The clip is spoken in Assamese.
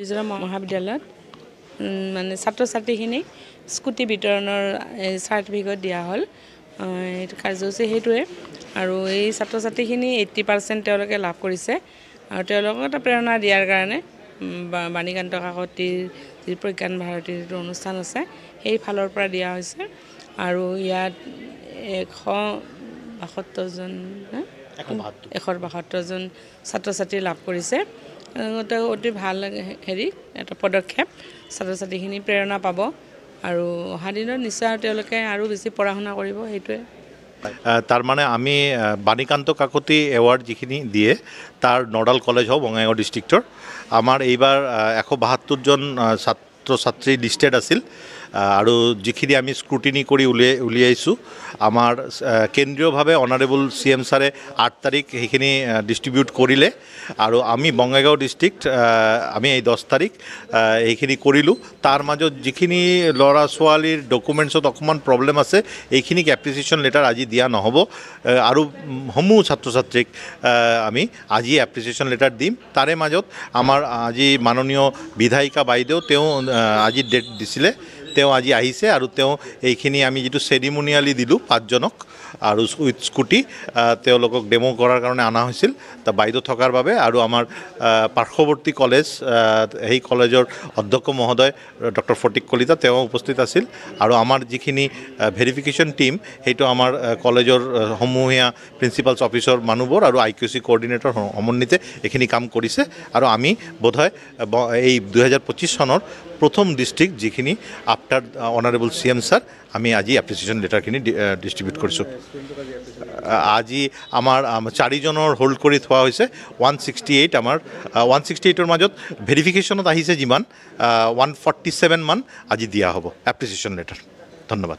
মিজোৰাম মহাবিদ্যালয়ত মানে ছাত্ৰ ছাত্ৰীখিনিক স্কুটি বিতৰণৰ চাৰ্টিফিকেট দিয়া হ'ল কাৰ্যসূচী সেইটোৱে আৰু এই ছাত্ৰ ছাত্ৰীখিনি 80% তেওঁলোকে লাভ কৰিছে আৰু তেওঁলোকক এটা প্ৰেৰণা দিয়াৰ কাৰণে বাণীকান্ত কাকতিৰ যি প্ৰজ্ঞান ভাৰতীৰ যিটো অনুষ্ঠান আছে সেই ফালৰ পৰা দিয়া হৈছে আৰু ইয়াত 172জন ছাত্ৰ ছাত্ৰী লাভ কৰিছে অতি ভাল এটা পদক্ষেপ ছাত্ৰ ছাত্ৰীখিনি প্ৰেৰণা পাব আৰু অহা দিনত নিশ্চয় তেওঁলোকে আৰু বেছি পঢ়া শুনা কৰিব সেইটোৱে তার মানে আমি বাণীকান্ত কাকতি এওয়ার্ড যিখিনি দিয়ে তার নডাল কলেজ হব বঙাইগাঁও ডিস্ট্রিক্টর আমার এইবার 172জন ছাত্র ছাত্রী লিস্টেড আছিল আৰু যিখিনি আমি স্ক্ৰুটিনি কৰি উলিয়াইছোঁ আমাৰ কেন্দ্ৰীয়ভাৱে অনাৰেবল CM ছাৰে 8 তাৰিখ সেইখিনি ডিষ্ট্ৰিবিউট কৰিলে আৰু আমি বঙাইগাঁও ডিষ্ট্ৰিক্ট আমি এই 10 তাৰিখ এইখিনি কৰিলোঁ তাৰ মাজত যিখিনি ল'ৰা ছোৱালীৰ ডকুমেণ্টছত অকণমান প্ৰব্লেম আছে এইখিনিক এপ্ৰিচিয়েশ্যন লেটাৰ আজি দিয়া নহ'ব আৰু সমূহ ছাত্ৰ ছাত্ৰীক আমি আজি এপ্ৰিচিয়েশ্যন লেটাৰ দিম তাৰে মাজত আমাৰ আজি মাননীয় বিধায়িকা বাইদেউ তেওঁ আজি ডেট দিছিলে তেওঁ আজি আহিছে আৰু তেওঁ এইখিনি আমি যেটো সেৰিমনিয়ালি দিলোঁ 5জনক আৰু উইথ স্কুটি তেওঁলোকক ডেমো কৰাৰ কাৰণে আনা হৈছিল তা বাইদেউ থকাৰ বাবে আৰু আমাৰ পাৰ্শ্বৱৰ্তী কলেজ এই কলেজৰ অধ্যক্ষ মহোদয় ডক্টৰ ফটিক কলিতা তেওঁ উপস্থিত আছিল আৰু আমাৰ যিখিনি ভেৰিফিকেশ্যন টিম সেইটো আমাৰ কলেজৰ সমূহীয়া প্ৰিন্সিপালছ অফিচৰ মানুহবোৰ আৰু IQC কোঅৰ্ডিনেটৰ সমন্বিতে এইখিনি কাম কৰিছে আৰু আমি বোধহয় এই 2025 চনৰ প্ৰথম ডিস্ট্ৰিক্ট যিখিনি আফটাৰ অনাৰেবল CM ছাৰ আমি আজি এপ্ৰিচিয়েশ্যন লেটাৰখিনি ডিষ্ট্ৰিবিউট কৰিছোঁ আজি আমাৰ 4জনৰ হোল্ড কৰি থোৱা হৈছে 168 আমাৰ 168ৰ মাজত ভেৰিফিকেশ্যনত আহিছে যিমান 147 মান আজি দিয়া হ'ব এপ্ৰিচিয়েশ্যন লেটাৰ ধন্যবাদ